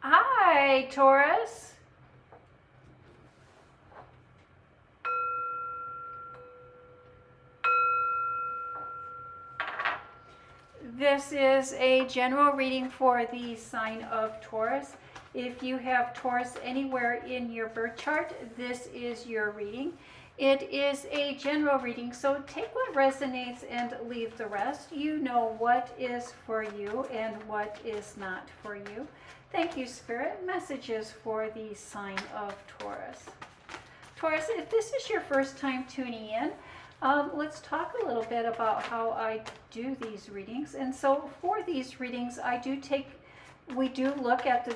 Hi, Taurus. This is a general reading for the sign of Taurus. If you have Taurus anywhere in your birth chart, this is your reading. It is a general reading, so take what resonates and leave the rest. You know what is for you and what is not for you. Thank you, Spirit. Messages for the sign of Taurus. Taurus, if this is your first time tuning in, let's talk a little bit about how I do these readings. And so for these readings, we do look at the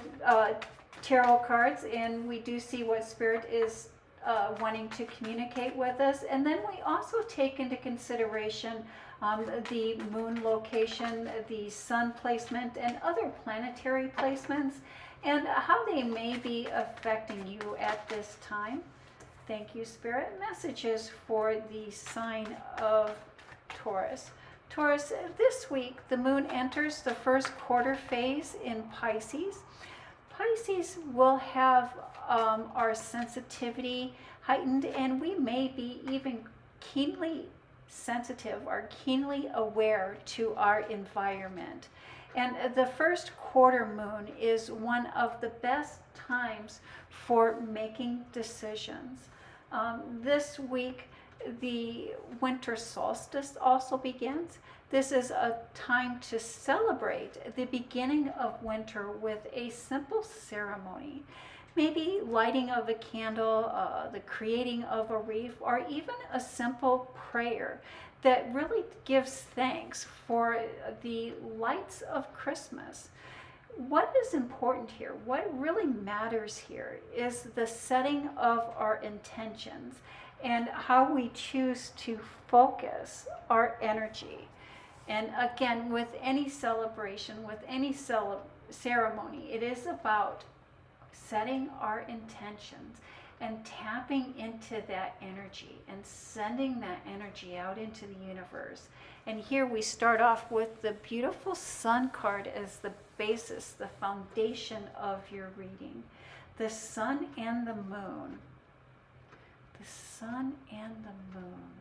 tarot cards, and we do see what Spirit is wanting to communicate with us. And then we also take into consideration the moon location, the sun placement, and other planetary placements, and how they may be affecting you at this time. Thank you, Spirit. Messages for the sign of Taurus. Taurus, this week the moon enters the first quarter phase in Pisces. Pisces will have our sensitivity heightened, and we may be even keenly sensitive or keenly aware to our environment. And the first quarter moon is one of the best times for making decisions. This week, the winter solstice also begins. This is a time to celebrate the beginning of winter with a simple ceremony. Maybe lighting of a candle, the creating of a wreath, or even a simple prayer that really gives thanks for the lights of Christmas. What is important here, what really matters here, is the setting of our intentions and how we choose to focus our energy. And again, with any celebration, with any ceremony, it is about setting our intentions and tapping into that energy and sending that energy out into the universe. And here we start off with the beautiful sun card as the basis, the foundation of your reading. The sun and the moon. The sun and the moon.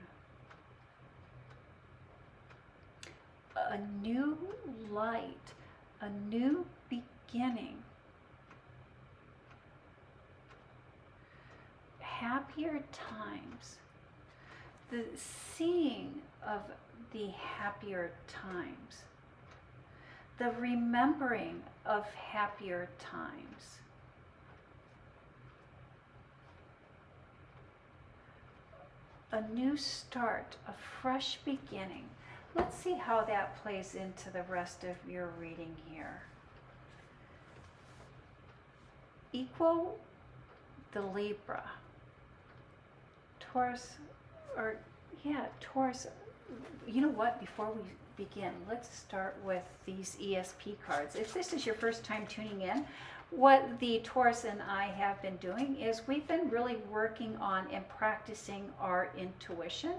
A new light, a new beginning. Happier times, the seeing of the happier times, the remembering of happier times. A new start, a fresh beginning. Let's see how that plays into the rest of your reading here. Equal the Libra. Taurus, Taurus, you know what, before we begin, let's start with these ESP cards. If this is your first time tuning in, what the Taurus and I have been doing is we've been really working on and practicing our intuition.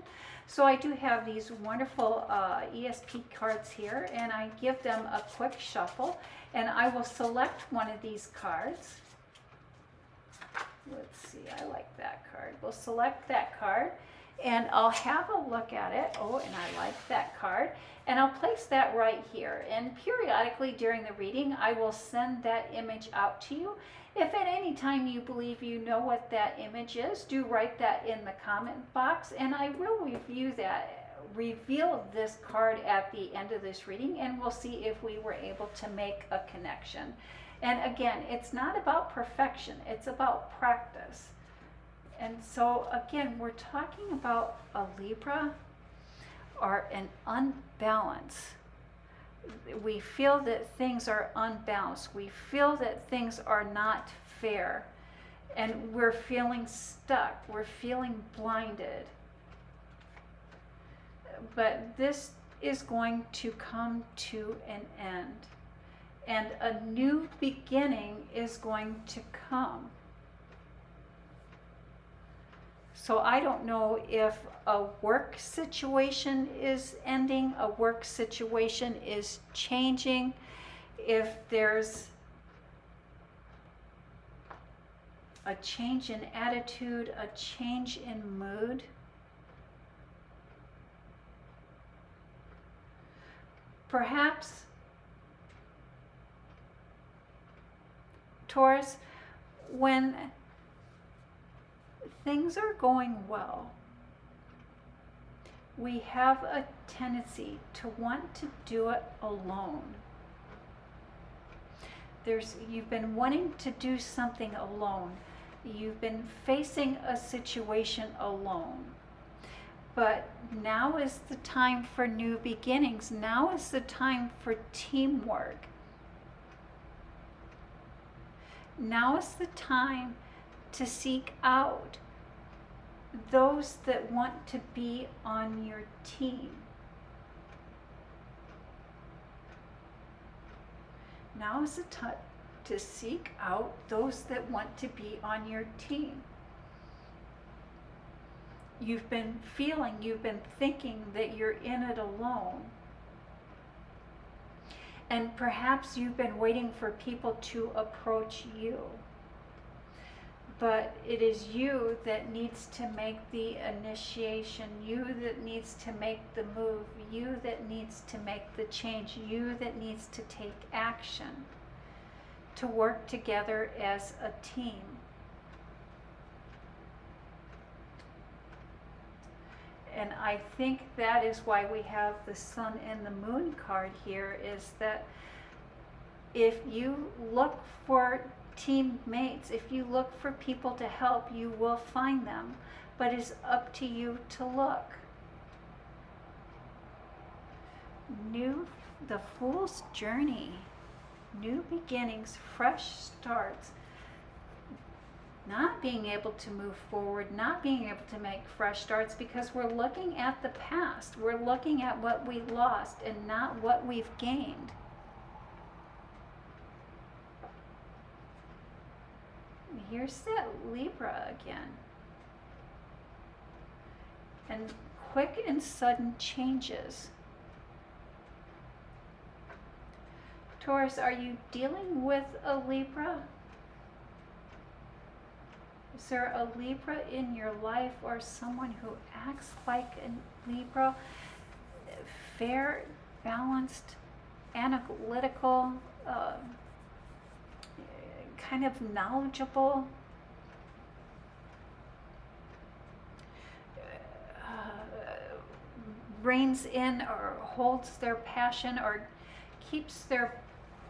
So I do have these wonderful ESP cards here, and I give them a quick shuffle, and I will select one of these cards. Let's see, I like that card. We'll select that card, and I'll have a look at it. Oh, and I like that card. And I'll place that right here. And periodically during the reading, I will send that image out to you. If at any time you believe you know what that image is, do write that in the comment box, and I will reveal this card at the end of this reading, and we'll see if we were able to make a connection. And again, it's not about perfection, it's about practice. And so again, we're talking about a Libra or an unbalance. We feel that things are unbalanced. We feel that things are not fair. And we're feeling stuck. We're feeling blinded. But this is going to come to an end. And a new beginning is going to come. So I don't know if a work situation is ending, a work situation is changing, if there's a change in attitude, a change in mood. Perhaps, Taurus, when things are going well, we have a tendency to want to do it alone. You've been wanting to do something alone. You've been facing a situation alone. But now is the time for new beginnings. Now is the time for teamwork. Now is the time to seek out those that want to be on your team. Now is the time to seek out those that want to be on your team. You've been feeling, you've been thinking that you're in it alone. And perhaps you've been waiting for people to approach you. But it is you that needs to make the initiation, you that needs to make the move, you that needs to make the change, you that needs to take action to work together as a team. And I think that is why we have the Sun and the Moon card here, is that if you look for teammates, if you look for people to help, you will find them, but it's up to you to look. The Fool's Journey, new beginnings, fresh starts, not being able to move forward, not being able to make fresh starts because we're looking at the past. We're looking at what we lost and not what we've gained. Here's that Libra again. And quick and sudden changes. Taurus, are you dealing with a Libra? Is there a Libra in your life or someone who acts like a Libra? Fair, balanced, analytical, kind of knowledgeable, reins in or holds their passion or keeps their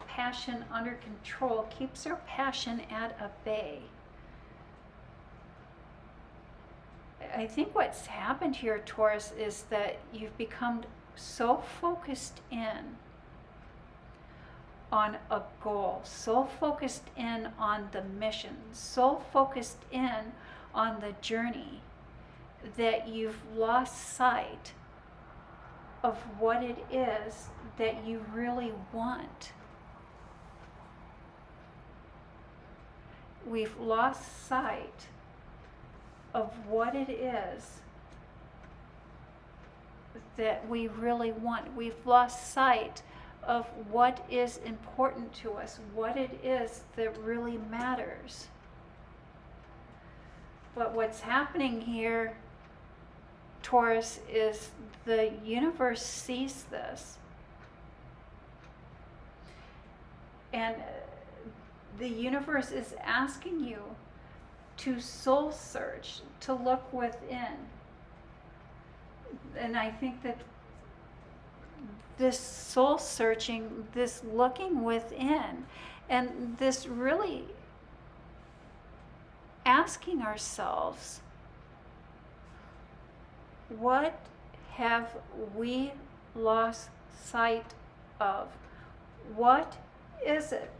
passion under control, keeps their passion at a bay. I think what's happened here, Taurus, is that you've become so focused in on a goal, so focused in on the mission, so focused in on the journey that you've lost sight of what it is that you really want. We've lost sight of what it is that we really want. We've lost sight of what is important to us, what it is that really matters. But what's happening here, Taurus, is the universe sees this. And the universe is asking you to soul search, to look within. And I think that this soul searching, this looking within, and this really asking ourselves, what have we lost sight of? What is it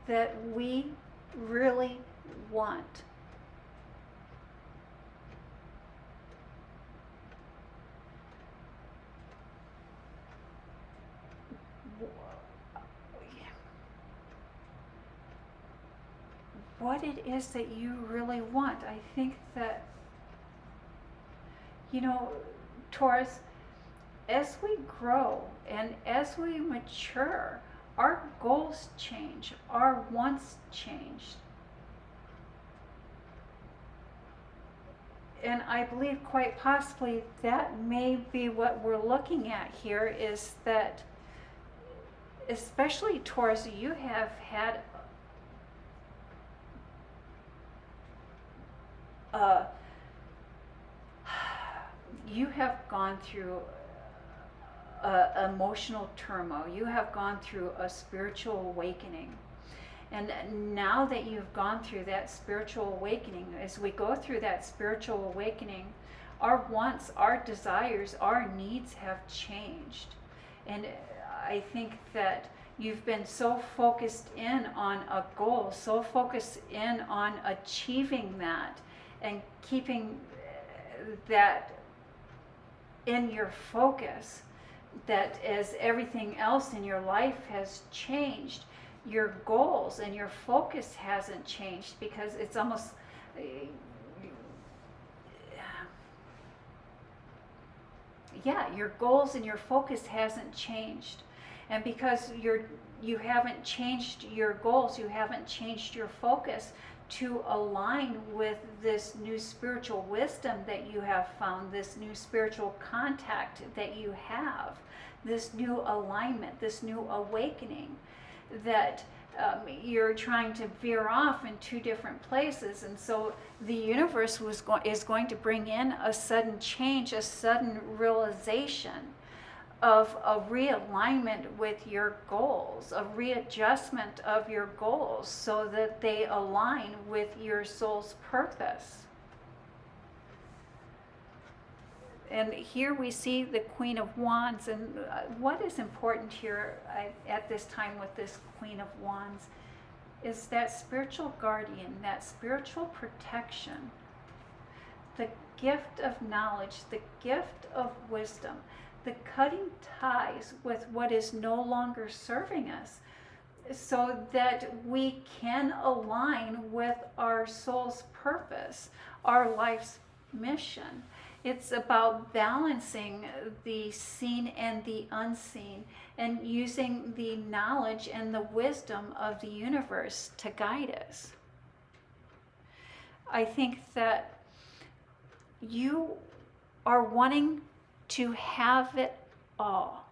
that we really want? What it is that you really want. I think that, Taurus, as we grow and as we mature, our goals change, our wants change. And I believe quite possibly that may be what we're looking at here, is that especially Taurus, you have had you have gone through emotional turmoil. You have gone through a spiritual awakening. And now that you've gone through that spiritual awakening, as we go through that spiritual awakening, our wants, our desires, our needs have changed. And I think that you've been so focused in on a goal, so focused in on achieving that and keeping that in your focus, that as everything else in your life has changed, your goals and your focus hasn't changed, because it's almost your goals and your focus hasn't changed. And because you haven't changed your goals, you haven't changed your focus to align with this new spiritual wisdom that you have found, this new spiritual contact that you have, this new alignment, this new awakening, that you're trying to veer off in two different places. And so the universe is going to bring in a sudden change, a sudden realization of a realignment with your goals, a readjustment of your goals so that they align with your soul's purpose. And here we see the Queen of Wands, and what is important here at this time with this Queen of Wands is that spiritual guardian, that spiritual protection, the gift of knowledge, the gift of wisdom, the cutting ties with what is no longer serving us, so that we can align with our soul's purpose, our life's mission. It's about balancing the seen and the unseen, and using the knowledge and the wisdom of the universe to guide us. I think that you are wanting to have it all.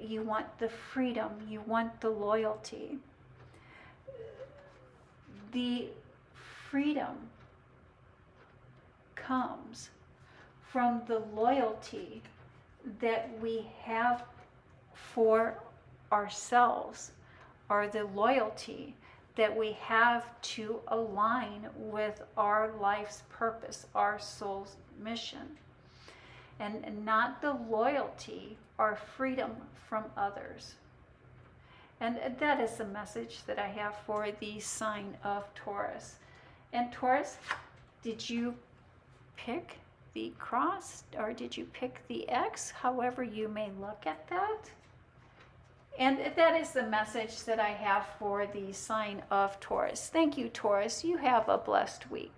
You want the freedom, you want the loyalty. The freedom comes from the loyalty that we have for ourselves, or the loyalty that we have to align with our life's purpose, our soul's mission, and not the loyalty or freedom from others. And that is the message that I have for the sign of Taurus. And Taurus, did you pick the cross, or did you pick the X? However you may look at that. And that is the message that I have for the sign of Taurus. Thank you, Taurus. You have a blessed week.